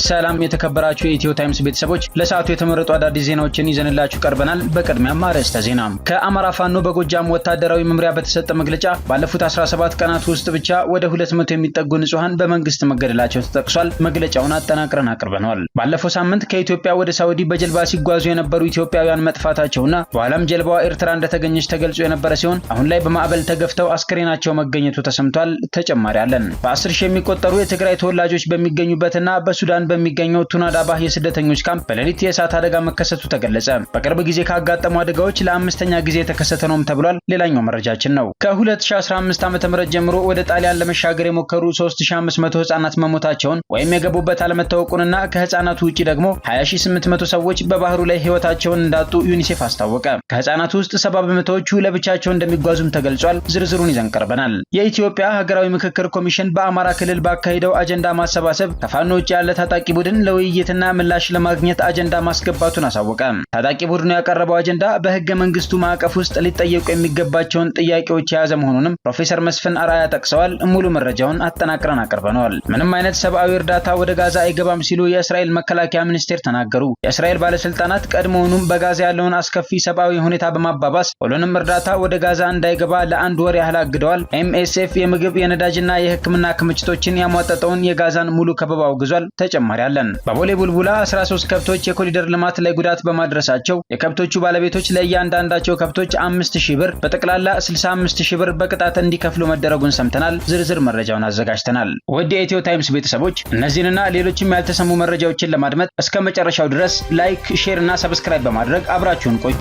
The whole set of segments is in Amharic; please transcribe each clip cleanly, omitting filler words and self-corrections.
ሰላም የተከበራችሁ የኢትዮ ታይምስ ቤተሰቦች ለሰዓቱ የተመረጡ አዳዲስ ዜናዎችን ይዘንላችሁ ቀርበናል። በቅድሚያም አርዕስተ ዜና። ከአማራ ፋኖ በጎጃም ወታደራዊ መምሪያ በተሰጠ መግለጫ ባለፉት 17 ቀናት ውስጥ ብቻ ወደ 200 የሚጠጉ ንጹሃን በመንግስት መገደላቸው ተጠቅሷል። መግለጫውን አጠናቅረን አቅርበናል። ባለፈው ሳምንት ከኢትዮጵያ ወደ ሳውዲ በጀልባ ሲጓዙ የነበሩ ኢትዮጵያውያን መጥፋታቸውና በኋላም ጀልባዋ ኤርትራ እንደተገኘች ተገልጾ የነበረ ሲሆን አሁን ላይ በማዕበል ተገፍተው አስክሬናቸው መገኘቱ ተሰምቷል። ተጨማሪ አለን። በ10 ሺህ የሚቆጠሩ የትግራይ ተወላጆች በሚገኙበትና በሱዳን በሚገኘው ቱናዳባህ የስደተኞች ካምፕ በሌሊት የእሳት አደጋ መከሰቱ ተገለጸ። በቅርብ ጊዜ ካጋጠሙ አደጋዎች ለአምስተኛ ጊዜ የተከሰተ ነውም ተብሏል። ሌላኛው መረጃችን ነው። ከ2015 ዓ.ም ጀምሮ ወደ ጣሊያን ለመሻገር የሞከሩ 3500 ህጻናት መሞታቸውን ወይም የገቡበት አለመታወቁንና ከህጻናቱ ውጪ ደግሞ 20800 ሰዎች በባህሩ ላይ ህይወታቸውን እንዳጡ ዩኒሴፍ አስታወቀ። ከህጻናቱ ውስጥ 70%ዎቹ ለብቻቸው እንደሚጓዙም ተገልጿል። ዝርዝሩን ይዘን ቀርበናል። የኢትዮጵያ ሀገራዊ ምክክር ኮሚሽን በአማራ ክልል ባካሄደው አጀንዳ ማሰባሰብ ከፋኖ ውጭ ያለ ታጣቂ ቡድን ለውይይትና ምላሽ ለማግኘት አጀንዳ ማስገባቱን አሳወቀ። ታጣቂ ቡድኑ ያቀረበው አጀንዳ በህገ መንግስቱ ማዕቀፍ ውስጥ ሊጠየቁ የሚገባቸውን ጥያቄዎች የያዘ መሆኑንም ፕሮፌሰር መስፍን አራያ ጠቅሰዋል። ሙሉ መረጃውን አጠናቅረን አቅርበናል። ምንም አይነት ሰብአዊ እርዳታ ወደ ጋዛ አይገባም ሲሉ የእስራኤል መከላከያ ሚኒስቴር ተናገሩ። የእስራኤል ባለስልጣናት ቀድሞውኑም በጋዛ ያለውን አስከፊ ሰብአዊ ሁኔታ በማባባስ ሁሉንም እርዳታ ወደ ጋዛ እንዳይገባ ለአንድ ወር ያህል አግደዋል። ኤምኤስኤፍ የምግብ የነዳጅና የህክምና ክምችቶችን ያሟጠጠውን የጋዛን ሙሉ ከበባ አውግዟል። ተጨማሪ አለን። በቦሌ ቡልቡላ 13 ከብቶች የኮሪደር ልማት ላይ ጉዳት በማድረሳቸው የከብቶቹ ባለቤቶች ለእያንዳንዳቸው ከብቶች 5000 ብር በጠቅላላ 65000 ብር በቅጣት እንዲከፍሉ መደረጉን ሰምተናል። ዝርዝር መረጃውን አዘጋጅተናል። ወደ ኢትዮ ታይምስ ቤተሰቦች እነዚህንና ሌሎችም ያልተሰሙ መረጃዎችን ለማድመጥ እስከ መጨረሻው ድረስ ላይክ፣ ሼር እና ሰብስክራይብ በማድረግ አብራችሁን ቆዩ።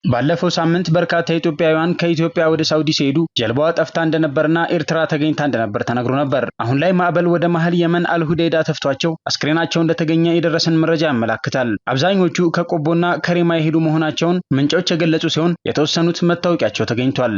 ባለፈው ሳምንት በርካታ ኢትዮጵያውያን ከኢትዮጵያ ወደ ሳውዲ ሲሄዱ ጀልባዋ ጠፍታ እንደነበርና ኤርትራ ተገኝታ እንደነበር ተነግሮ ነበር። አሁን ላይ ማዕበል ወደ መሃል የመን አልሁዴዳ ተፍቷቸው አስክሬናቸው እንደተገኘ የደረሰን መረጃ ያመላክታል። አብዛኞቹ ከቆቦና ከሬማ የሄዱ መሆናቸውን ምንጮች የገለጹ ሲሆን የተወሰኑት መታወቂያቸው ተገኝቷል።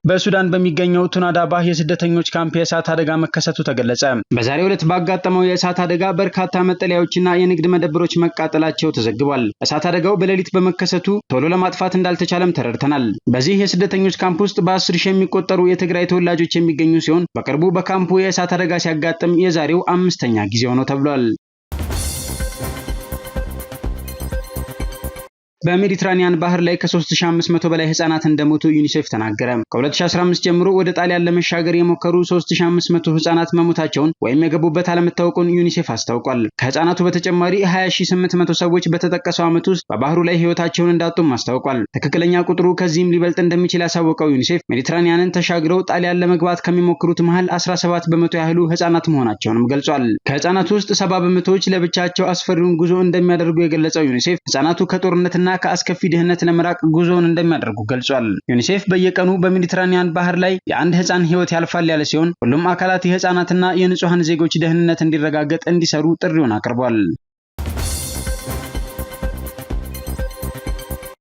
በሱዳን በሚገኘው ቱናዳባህ የስደተኞች ካምፕ የእሳት አደጋ መከሰቱ ተገለጸ። በዛሬው ዕለት ባጋጠመው የእሳት አደጋ በርካታ መጠለያዎችና የንግድ መደብሮች መቃጠላቸው ተዘግቧል። እሳት አደጋው በሌሊት በመከሰቱ ቶሎ ለማጥፋት እንዳልተቻለም ተረድተናል። በዚህ የስደተኞች ካምፕ ውስጥ በ10 ሺህ የሚቆጠሩ የትግራይ ተወላጆች የሚገኙ ሲሆን በቅርቡ በካምፑ የእሳት አደጋ ሲያጋጥም የዛሬው 5ኛ ጊዜው ነው ተብሏል። በሜዲትራኒያን ባህር ላይ ከ3500 በላይ ህፃናት እንደሞቱ ዩኒሴፍ ተናገረ። ከ2015 ጀምሮ ወደ ጣሊያን ለመሻገር የሞከሩ 3500 ህፃናት መሞታቸውን ወይም የገቡበት አለመታወቁን ዩኒሴፍ አስታውቋል። ከህፃናቱ በተጨማሪ 20800 ሰዎች በተጠቀሰው ዓመት ውስጥ በባህሩ ላይ ህይወታቸውን እንዳጡም አስታውቋል። ትክክለኛ ቁጥሩ ከዚህም ሊበልጥ እንደሚችል ያሳወቀው ዩኒሴፍ ሜዲትራኒያንን ተሻግረው ጣሊያን ለመግባት ከሚሞክሩት መሃል 17 በመቶ ያህሉ ህፃናት መሆናቸውንም ገልጿል። ከህፃናቱ ውስጥ 70 በመቶዎች ለብቻቸው አስፈሪውን ጉዞ እንደሚያደርጉ የገለጸው ዩኒሴፍ ህፃናቱ ከጦርነትና ከአስከፊ ድህነት ለመራቅ ጉዞውን እንደሚያደርጉ ገልጿል። ዩኒሴፍ በየቀኑ በሜዲትራኒያን ባህር ላይ የአንድ ህፃን ህይወት ያልፋል ያለ ሲሆን ሁሉም አካላት የህፃናትና የንጹሃን ዜጎች ደህንነት እንዲረጋገጥ እንዲሰሩ ጥሪውን አቅርቧል።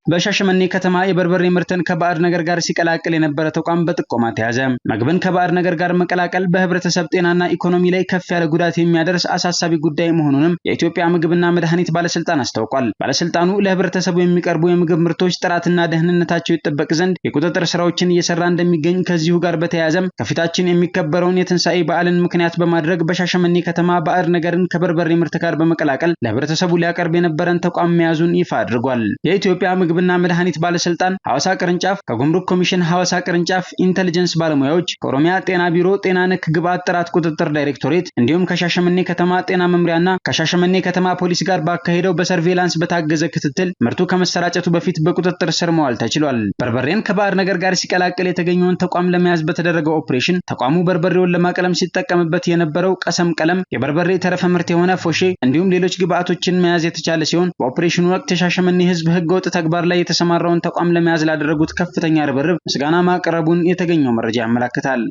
በሻሸመኔ ከተማ የበርበሬ ምርትን ከባዕድ ነገር ጋር ሲቀላቀል የነበረ ተቋም በጥቆማ ተያዘ። ምግብን ከባዕድ ነገር ጋር መቀላቀል በህብረተሰብ ጤናና ኢኮኖሚ ላይ ከፍ ያለ ጉዳት የሚያደርስ አሳሳቢ ጉዳይ መሆኑንም የኢትዮጵያ ምግብና መድኃኒት ባለስልጣን አስታውቋል። ባለስልጣኑ ለህብረተሰቡ የሚቀርቡ የምግብ ምርቶች ጥራትና ደህንነታቸው ይጠበቅ ዘንድ የቁጥጥር ስራዎችን እየሰራ እንደሚገኝ፣ ከዚሁ ጋር በተያያዘም ከፊታችን የሚከበረውን የትንሣኤ በዓልን ምክንያት በማድረግ በሻሸመኔ ከተማ ባዕድ ነገርን ከበርበሬ ምርት ጋር በመቀላቀል ለህብረተሰቡ ሊያቀርብ የነበረን ተቋም መያዙን ይፋ አድርጓል። የኢትዮጵያ ምግብና መድኃኒት ባለስልጣን ሐዋሳ ቅርንጫፍ ከጉምሩክ ኮሚሽን ሐዋሳ ቅርንጫፍ ኢንተለጀንስ ባለሙያዎች ከኦሮሚያ ጤና ቢሮ ጤና ነክ ግብዓት ጥራት ቁጥጥር ዳይሬክቶሬት እንዲሁም ከሻሸመኔ ከተማ ጤና መምሪያና ከሻሸመኔ ከተማ ፖሊስ ጋር ባካሄደው በሰርቬላንስ በታገዘ ክትትል ምርቱ ከመሰራጨቱ በፊት በቁጥጥር ስር መዋል ተችሏል። በርበሬን ከባዕድ ነገር ጋር ሲቀላቀል የተገኘውን ተቋም ለመያዝ በተደረገው ኦፕሬሽን ተቋሙ በርበሬውን ለማቀለም ሲጠቀምበት የነበረው ቀሰም ቀለም፣ የበርበሬ ተረፈ ምርት የሆነ ፎሼ እንዲሁም ሌሎች ግብዓቶችን መያዝ የተቻለ ሲሆን በኦፕሬሽኑ ወቅት የሻሸመኔ ህዝብ ህገወጥ ተግባር ላይ የተሰማራውን ተቋም ለመያዝ ላደረጉት ከፍተኛ ርብርብ ምስጋና ማቅረቡን የተገኘው መረጃ ያመለክታል።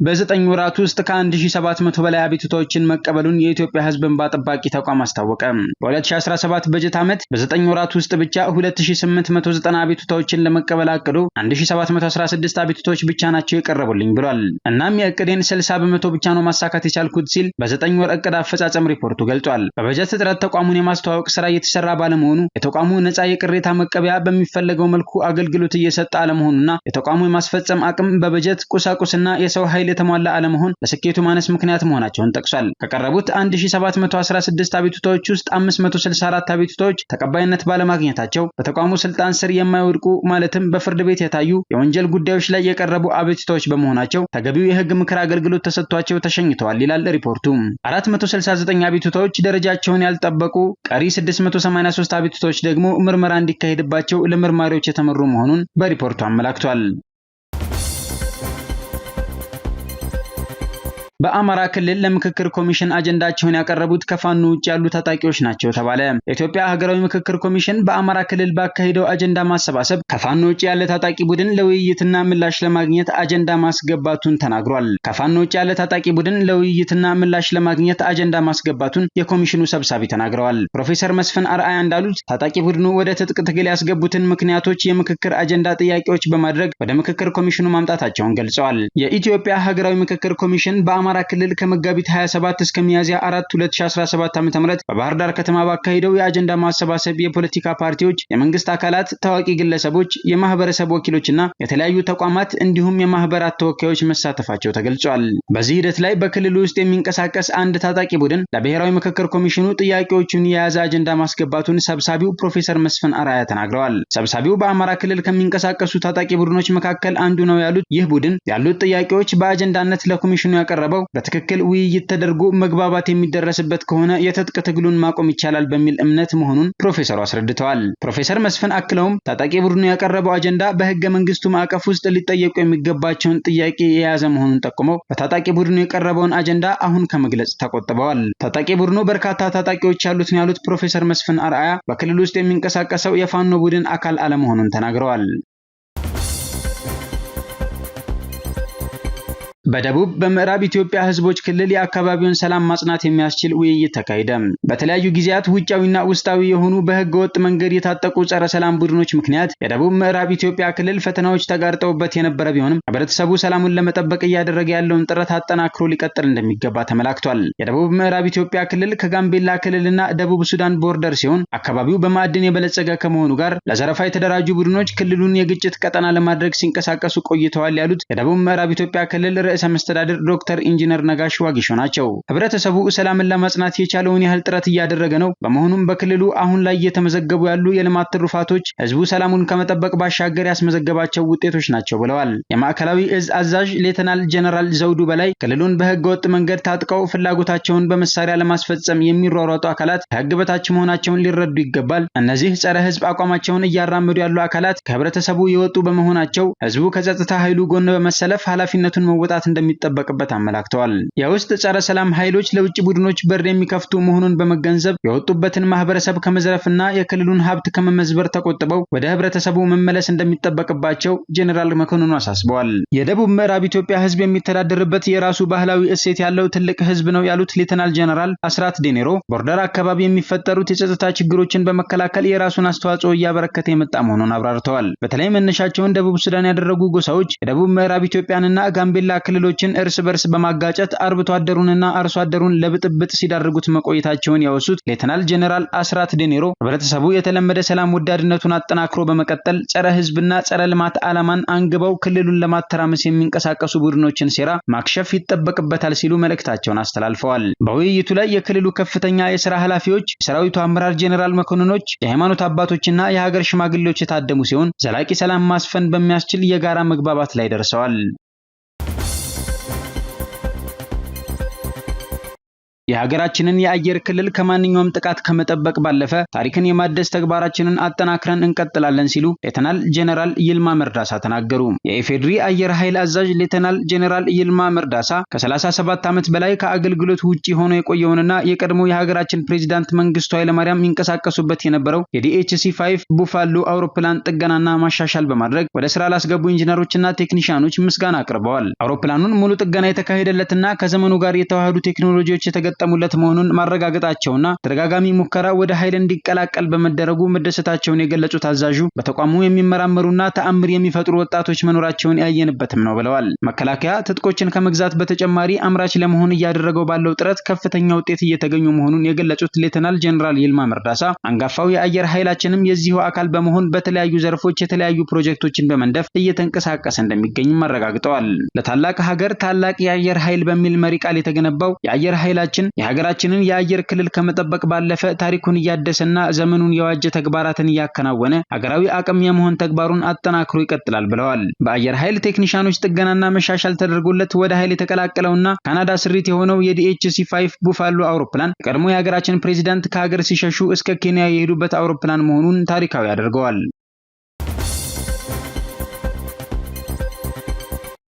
በ9 ወራት ውስጥ ከ1700 በላይ አቤቱታዎችን መቀበሉን የኢትዮጵያ ሕዝብ እንባ ጠባቂ ተቋም አስታወቀ። በ2017 በጀት ዓመት በ9 ወራት ውስጥ ብቻ 2890 አቤቱታዎችን ለመቀበል አቅዶ 1716 አቤቱታዎች ብቻ ናቸው የቀረቡልኝ ብሏል። እናም የእቅዴን 60 በመቶ ብቻ ነው ማሳካት የቻልኩት ሲል በ9 ወር እቅድ አፈጻጸም ሪፖርቱ ገልጿል። በበጀት እጥረት ተቋሙን የማስተዋወቅ ስራ እየተሰራ ባለመሆኑ የተቋሙ ነፃ የቅሬታ መቀበያ በሚፈለገው መልኩ አገልግሎት እየሰጠ አለመሆኑና የተቋሙ የማስፈጸም አቅም በበጀት ቁሳቁስና የሰው ኃይል የተሟላ አለመሆን ለስኬቱ ማነስ ምክንያት መሆናቸውን ጠቅሷል። ከቀረቡት 1716 አቤቱታዎች ውስጥ 564 አቤቱታዎች ተቀባይነት ባለማግኘታቸው በተቋሙ ስልጣን ስር የማይወድቁ ማለትም በፍርድ ቤት የታዩ የወንጀል ጉዳዮች ላይ የቀረቡ አቤቱታዎች በመሆናቸው ተገቢው የህግ ምክር አገልግሎት ተሰጥቷቸው ተሸኝተዋል ይላል ሪፖርቱ። 469 አቤቱታዎች ደረጃቸውን ያልጠበቁ፣ ቀሪ 683 አቤቱታዎች ደግሞ ምርመራ እንዲካሄድባቸው ለመርማሪዎች የተመሩ መሆኑን በሪፖርቱ አመላክቷል። በአማራ ክልል ለምክክር ኮሚሽን አጀንዳቸውን ያቀረቡት ከፋኖ ውጭ ያሉ ታጣቂዎች ናቸው ተባለ። የኢትዮጵያ ሀገራዊ ምክክር ኮሚሽን በአማራ ክልል ባካሄደው አጀንዳ ማሰባሰብ ከፋኖ ውጭ ያለ ታጣቂ ቡድን ለውይይትና ምላሽ ለማግኘት አጀንዳ ማስገባቱን ተናግሯል። ከፋኖ ውጭ ያለ ታጣቂ ቡድን ለውይይትና ምላሽ ለማግኘት አጀንዳ ማስገባቱን የኮሚሽኑ ሰብሳቢ ተናግረዋል። ፕሮፌሰር መስፍን አርአያ እንዳሉት ታጣቂ ቡድኑ ወደ ትጥቅ ትግል ያስገቡትን ምክንያቶች የምክክር አጀንዳ ጥያቄዎች በማድረግ ወደ ምክክር ኮሚሽኑ ማምጣታቸውን ገልጸዋል። የኢትዮጵያ ሀገራዊ ምክክር ኮሚሽን በአማራ ክልል ከመጋቢት 27 እስከ ሚያዝያ 4 2017 ዓ.ም በባህር ዳር ከተማ ባካሄደው የአጀንዳ ማሰባሰብ የፖለቲካ ፓርቲዎች፣ የመንግስት አካላት፣ ታዋቂ ግለሰቦች፣ የማህበረሰብ ወኪሎችና የተለያዩ ተቋማት እንዲሁም የማህበራት ተወካዮች መሳተፋቸው ተገልጿል። በዚህ ሂደት ላይ በክልሉ ውስጥ የሚንቀሳቀስ አንድ ታጣቂ ቡድን ለብሔራዊ ምክክር ኮሚሽኑ ጥያቄዎችን የያዘ አጀንዳ ማስገባቱን ሰብሳቢው ፕሮፌሰር መስፍን አርአያ ተናግረዋል። ሰብሳቢው በአማራ ክልል ከሚንቀሳቀሱ ታጣቂ ቡድኖች መካከል አንዱ ነው ያሉት ይህ ቡድን ያሉት ጥያቄዎች በአጀንዳነት ለኮሚሽኑ ያቀረበው በትክክል ውይይት ተደርጎ መግባባት የሚደረስበት ከሆነ የትጥቅ ትግሉን ማቆም ይቻላል በሚል እምነት መሆኑን ፕሮፌሰሩ አስረድተዋል። ፕሮፌሰር መስፍን አክለውም ታጣቂ ቡድኑ ያቀረበው አጀንዳ በህገ መንግስቱ ማዕቀፍ ውስጥ ሊጠየቁ የሚገባቸውን ጥያቄ የያዘ መሆኑን ጠቁመው በታጣቂ ቡድኑ የቀረበውን አጀንዳ አሁን ከመግለጽ ተቆጥበዋል። ታጣቂ ቡድኑ በርካታ ታጣቂዎች ያሉት ነው ያሉት ፕሮፌሰር መስፍን አርአያ በክልሉ ውስጥ የሚንቀሳቀሰው የፋኖ ቡድን አካል አለመሆኑን ተናግረዋል። በደቡብ በምዕራብ ኢትዮጵያ ህዝቦች ክልል የአካባቢውን ሰላም ማጽናት የሚያስችል ውይይት ተካሄደ። በተለያዩ ጊዜያት ውጫዊና ውስጣዊ የሆኑ በህገ ወጥ መንገድ የታጠቁ ጸረ ሰላም ቡድኖች ምክንያት የደቡብ ምዕራብ ኢትዮጵያ ክልል ፈተናዎች ተጋርጠውበት የነበረ ቢሆንም ህብረተሰቡ ሰላሙን ለመጠበቅ እያደረገ ያለውን ጥረት አጠናክሮ ሊቀጥል እንደሚገባ ተመላክቷል። የደቡብ ምዕራብ ኢትዮጵያ ክልል ከጋምቤላ ክልልና ደቡብ ሱዳን ቦርደር ሲሆን አካባቢው በማዕድን የበለጸገ ከመሆኑ ጋር ለዘረፋ የተደራጁ ቡድኖች ክልሉን የግጭት ቀጠና ለማድረግ ሲንቀሳቀሱ ቆይተዋል ያሉት የደቡብ ምዕራብ ኢትዮጵያ ክልል ርዕሰ መስተዳድር ዶክተር ኢንጂነር ነጋሽ ዋጊሾ ናቸው። ህብረተሰቡ ሰላምን ለማጽናት የቻለውን ያህል ጥረት እያደረገ ነው። በመሆኑም በክልሉ አሁን ላይ እየተመዘገቡ ያሉ የልማት ትሩፋቶች ህዝቡ ሰላሙን ከመጠበቅ ባሻገር ያስመዘገባቸው ውጤቶች ናቸው ብለዋል። የማዕከላዊ እዝ አዛዥ ሌተናል ጀነራል ዘውዱ በላይ ክልሉን በህገ ወጥ መንገድ ታጥቀው ፍላጎታቸውን በመሳሪያ ለማስፈጸም የሚሯሯጡ አካላት ከህግ በታች መሆናቸውን ሊረዱ ይገባል። እነዚህ ጸረ ህዝብ አቋማቸውን እያራመዱ ያሉ አካላት ከህብረተሰቡ የወጡ በመሆናቸው ህዝቡ ከጸጥታ ኃይሉ ጎን በመሰለፍ ኃላፊነቱን መወጣት እንደሚጠበቅበት አመላክተዋል። የውስጥ ጸረ ሰላም ኃይሎች ለውጭ ቡድኖች በር የሚከፍቱ መሆኑን በመገንዘብ የወጡበትን ማህበረሰብ ከመዝረፍና የክልሉን ሀብት ከመመዝበር ተቆጥበው ወደ ህብረተሰቡ መመለስ እንደሚጠበቅባቸው ጄኔራል መኮንኑ አሳስበዋል። የደቡብ ምዕራብ ኢትዮጵያ ህዝብ የሚተዳደርበት የራሱ ባህላዊ እሴት ያለው ትልቅ ህዝብ ነው ያሉት ሌተናል ጀነራል አስራት ዴኔሮ ቦርደር አካባቢ የሚፈጠሩት የጸጥታ ችግሮችን በመከላከል የራሱን አስተዋጽኦ እያበረከተ የመጣ መሆኑን አብራርተዋል። በተለይ መነሻቸውን ደቡብ ሱዳን ያደረጉ ጎሳዎች የደቡብ ምዕራብ ኢትዮጵያንና ጋምቤላ ክልሎችን እርስ በርስ በማጋጨት አርብቶ አደሩንና አርሶ አደሩን ለብጥብጥ ሲዳርጉት መቆየታቸውን ያወሱት ሌተናል ጀነራል አስራት ዴኔሮ ህብረተሰቡ የተለመደ ሰላም ወዳድነቱን አጠናክሮ በመቀጠል ጸረ ህዝብና ጸረ ልማት ዓላማን አንግበው ክልሉን ለማተራመስ የሚንቀሳቀሱ ቡድኖችን ሴራ ማክሸፍ ይጠበቅበታል ሲሉ መልእክታቸውን አስተላልፈዋል። በውይይቱ ላይ የክልሉ ከፍተኛ የሥራ ኃላፊዎች፣ የሰራዊቱ አመራር፣ ጄኔራል መኮንኖች፣ የሃይማኖት አባቶችና የሀገር ሽማግሌዎች የታደሙ ሲሆን ዘላቂ ሰላም ማስፈን በሚያስችል የጋራ መግባባት ላይ ደርሰዋል። የሀገራችንን የአየር ክልል ከማንኛውም ጥቃት ከመጠበቅ ባለፈ ታሪክን የማደስ ተግባራችንን አጠናክረን እንቀጥላለን ሲሉ ሌተናል ጄኔራል ይልማ መርዳሳ ተናገሩ። የኢፌዴሪ አየር ኃይል አዛዥ ሌተናል ጄኔራል ይልማ መርዳሳ ከ37 ዓመት በላይ ከአገልግሎት ውጪ ሆኖ የቆየውንና የቀድሞ የሀገራችን ፕሬዝዳንት መንግስቱ ኃይለማርያም ይንቀሳቀሱበት የነበረው የዲኤችሲ-5 ቡፋሎ አውሮፕላን ጥገናና ማሻሻል በማድረግ ወደ ስራ ላስገቡ ኢንጂነሮችና ቴክኒሻኖች ምስጋና አቅርበዋል። አውሮፕላኑን ሙሉ ጥገና የተካሄደለትና ከዘመኑ ጋር የተዋሃዱ ቴክኖሎጂዎች የተገጠሙለት መሆኑን ማረጋገጣቸውና ተደጋጋሚ ሙከራ ወደ ኃይል እንዲቀላቀል በመደረጉ መደሰታቸውን የገለጹት አዛዡ በተቋሙ የሚመራመሩና ተአምር የሚፈጥሩ ወጣቶች መኖራቸውን ያየንበትም ነው ብለዋል። መከላከያ ትጥቆችን ከመግዛት በተጨማሪ አምራች ለመሆን እያደረገው ባለው ጥረት ከፍተኛ ውጤት እየተገኙ መሆኑን የገለጹት ሌተናል ጄኔራል ይልማ መርዳሳ አንጋፋው የአየር ኃይላችንም የዚሁ አካል በመሆን በተለያዩ ዘርፎች የተለያዩ ፕሮጀክቶችን በመንደፍ እየተንቀሳቀሰ እንደሚገኝም አረጋግጠዋል። ለታላቅ ሀገር ታላቅ የአየር ኃይል በሚል መሪ ቃል የተገነባው የአየር ኃይላችን የሀገራችንን የአየር ክልል ከመጠበቅ ባለፈ ታሪኩን እያደሰና ዘመኑን የዋጀ ተግባራትን እያከናወነ ሀገራዊ አቅም የመሆን ተግባሩን አጠናክሮ ይቀጥላል ብለዋል። በአየር ኃይል ቴክኒሻኖች ጥገናና መሻሻል ተደርጎለት ወደ ኃይል የተቀላቀለውና ካናዳ ስሪት የሆነው የዲኤችሲ-5 ቡፋሎ አውሮፕላን ቀድሞ የሀገራችን ፕሬዝዳንት ከሀገር ሲሸሹ እስከ ኬንያ የሄዱበት አውሮፕላን መሆኑን ታሪካዊ ያደርገዋል።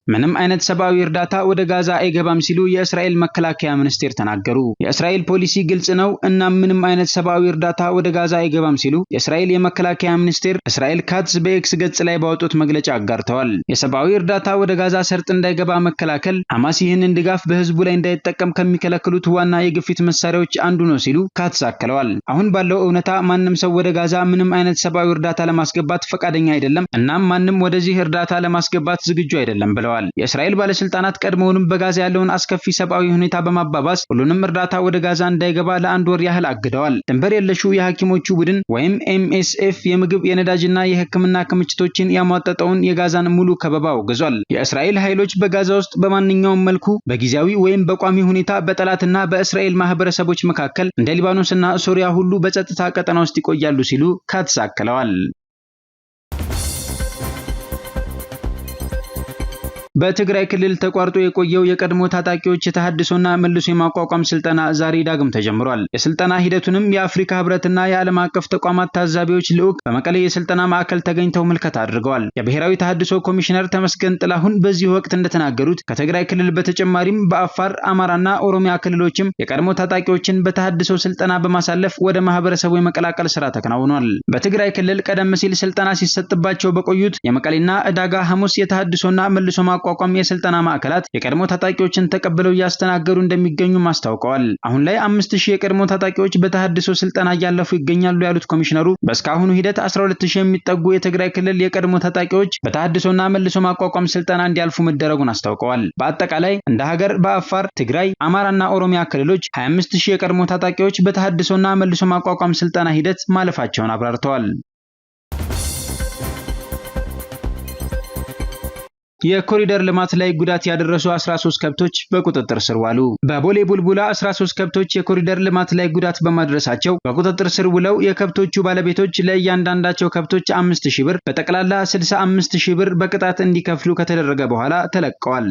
ምንም አይነት ሰብአዊ እርዳታ ወደ ጋዛ አይገባም ሲሉ የእስራኤል መከላከያ ሚኒስቴር ተናገሩ። የእስራኤል ፖሊሲ ግልጽ ነው እና ምንም አይነት ሰብአዊ እርዳታ ወደ ጋዛ አይገባም ሲሉ የእስራኤል የመከላከያ ሚኒስቴር እስራኤል ካትዝ በኤክስ ገጽ ላይ ባወጡት መግለጫ አጋርተዋል። የሰብአዊ እርዳታ ወደ ጋዛ ሰርጥ እንዳይገባ መከላከል ሐማስ ይህንን ድጋፍ በህዝቡ ላይ እንዳይጠቀም ከሚከለክሉት ዋና የግፊት መሳሪያዎች አንዱ ነው ሲሉ ካትዝ አክለዋል። አሁን ባለው እውነታ ማንም ሰው ወደ ጋዛ ምንም አይነት ሰብአዊ እርዳታ ለማስገባት ፈቃደኛ አይደለም እናም ማንም ወደዚህ እርዳታ ለማስገባት ዝግጁ አይደለም ብለዋል። የእስራኤል ባለስልጣናት ቀድሞውንም በጋዛ ያለውን አስከፊ ሰብአዊ ሁኔታ በማባባስ ሁሉንም እርዳታ ወደ ጋዛ እንዳይገባ ለአንድ ወር ያህል አግደዋል። ድንበር የለሹ የሐኪሞቹ ቡድን ወይም ኤምኤስኤፍ የምግብ የነዳጅና የሕክምና ክምችቶችን ያሟጠጠውን የጋዛን ሙሉ ከበባ አውግዟል። የእስራኤል ኃይሎች በጋዛ ውስጥ በማንኛውም መልኩ በጊዜያዊ ወይም በቋሚ ሁኔታ በጠላትና በእስራኤል ማህበረሰቦች መካከል እንደ ሊባኖስና ሶሪያ ሁሉ በጸጥታ ቀጠና ውስጥ ይቆያሉ ሲሉ ካትዝ አክለዋል። በትግራይ ክልል ተቋርጦ የቆየው የቀድሞ ታጣቂዎች የተሐድሶና መልሶ የማቋቋም ስልጠና ዛሬ ዳግም ተጀምሯል። የስልጠና ሂደቱንም የአፍሪካ ህብረትና የዓለም አቀፍ ተቋማት ታዛቢዎች ልዑክ በመቀሌ የስልጠና ማዕከል ተገኝተው ምልከታ አድርገዋል። የብሔራዊ ተሐድሶ ኮሚሽነር ተመስገን ጥላሁን በዚህ ወቅት እንደተናገሩት ከትግራይ ክልል በተጨማሪም በአፋር፣ አማራና ኦሮሚያ ክልሎችም የቀድሞ ታጣቂዎችን በተሐድሶ ስልጠና በማሳለፍ ወደ ማህበረሰቡ የመቀላቀል ስራ ተከናውኗል። በትግራይ ክልል ቀደም ሲል ስልጠና ሲሰጥባቸው በቆዩት የመቀሌና ዕዳጋ ሐሙስ የተሐድሶና መልሶ ማቋቋም የስልጠና ማዕከላት የቀድሞ ታጣቂዎችን ተቀብለው እያስተናገዱ እንደሚገኙ አስታውቀዋል። አሁን ላይ 5000 የቀድሞ ታጣቂዎች በተሐድሶ ስልጠና እያለፉ ይገኛሉ ያሉት ኮሚሽነሩ በእስካሁኑ ሂደት 12000 የሚጠጉ የትግራይ ክልል የቀድሞ ታጣቂዎች በተሐድሶና መልሶ ማቋቋም ስልጠና እንዲያልፉ መደረጉን አስታውቀዋል። በአጠቃላይ እንደ ሀገር በአፋር፣ ትግራይ፣ አማራና ኦሮሚያ ክልሎች 25000 የቀድሞ ታጣቂዎች በተሐድሶና መልሶ ማቋቋም ስልጠና ሂደት ማለፋቸውን አብራርተዋል። የኮሪደር ልማት ላይ ጉዳት ያደረሱ 13 ከብቶች በቁጥጥር ስር ዋሉ። በቦሌ ቡልቡላ 13 ከብቶች የኮሪደር ልማት ላይ ጉዳት በማድረሳቸው በቁጥጥር ስር ውለው የከብቶቹ ባለቤቶች ለእያንዳንዳቸው ከብቶች 5000 ብር በጠቅላላ 65000 ብር በቅጣት እንዲከፍሉ ከተደረገ በኋላ ተለቀዋል።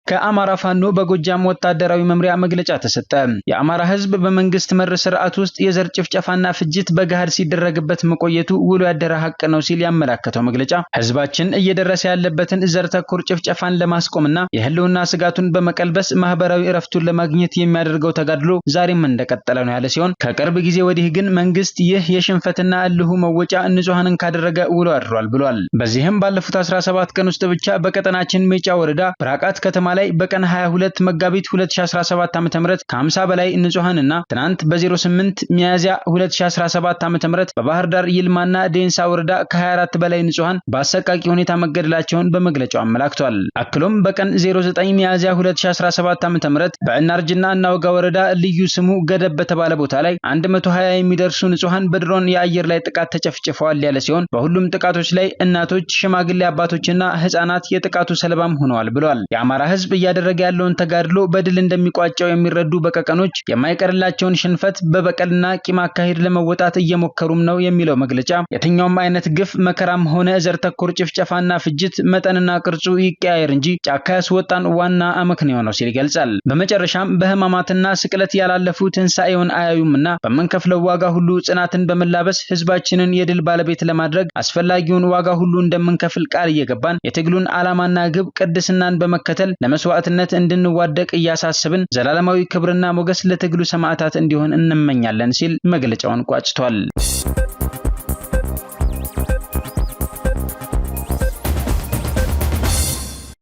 ከአማራ ፋኖ በጎጃም ወታደራዊ መምሪያ መግለጫ ተሰጠ። የአማራ ህዝብ በመንግስት መር ስርዓት ውስጥ የዘር ጭፍጨፋና ፍጅት በገሃድ ሲደረግበት መቆየቱ ውሎ ያደረ ሀቅ ነው ሲል ያመላከተው መግለጫ ህዝባችን እየደረሰ ያለበትን ዘር ተኮር ጭፍጨፋን ለማስቆምና የህልውና ስጋቱን በመቀልበስ ማህበራዊ እረፍቱን ለማግኘት የሚያደርገው ተጋድሎ ዛሬም እንደቀጠለ ነው ያለ ሲሆን ከቅርብ ጊዜ ወዲህ ግን መንግስት ይህ የሽንፈትና እልሁ መወጫ ንጹሃንን ካደረገ ውሎ አድሯል ብሏል። በዚህም ባለፉት 17 ቀን ውስጥ ብቻ በቀጠናችን ሜጫ ወረዳ ብራቃት ከተማ ላይ በቀን 22 መጋቢት 2017 ዓ.ም ከ50 በላይ ንጹሃንና ትናንት በ08 ሚያዝያ 2017 ዓ.ም በባህር ዳር ይልማና ዴንሳ ወረዳ ከ24 በላይ ንጹሃን በአሰቃቂ ሁኔታ መገደላቸውን በመግለጫው አመላክቷል። አክሎም በቀን 09 ሚያዝያ 2017 ዓ.ም በእናርጅና እናውጋ ወረዳ ልዩ ስሙ ገደብ በተባለ ቦታ ላይ 120 የሚደርሱ ንጹሃን በድሮን የአየር ላይ ጥቃት ተጨፍጭፈዋል ያለ ሲሆን በሁሉም ጥቃቶች ላይ እናቶች፣ ሽማግሌ አባቶችና ህፃናት የጥቃቱ ሰለባም ሆነዋል ብሏል። የአማራ ህዝብ ህዝብ እያደረገ ያለውን ተጋድሎ በድል እንደሚቋጨው የሚረዱ በቀቀኖች የማይቀርላቸውን ሽንፈት በበቀልና ቂም አካሄድ ለመወጣት እየሞከሩም ነው የሚለው መግለጫ የትኛውም አይነት ግፍ መከራም ሆነ ዘር ተኮር ጭፍጨፋና ፍጅት መጠንና ቅርጹ ይቀያየር እንጂ ጫካ ያስወጣን ዋና አመክንዮ ነው ሲል ይገልጻል። በመጨረሻም በህማማትና ስቅለት ያላለፉ ትንሳኤውን አያዩምና በመንከፍለው ዋጋ ሁሉ ጽናትን በመላበስ ህዝባችንን የድል ባለቤት ለማድረግ አስፈላጊውን ዋጋ ሁሉ እንደምንከፍል ቃል እየገባን የትግሉን ዓላማና ግብ ቅድስናን በመከተል ለመስዋዕትነት እንድንዋደቅ እያሳሰብን ዘላለማዊ ክብርና ሞገስ ለትግሉ ሰማዕታት እንዲሆን እንመኛለን ሲል መግለጫውን ቋጭቷል።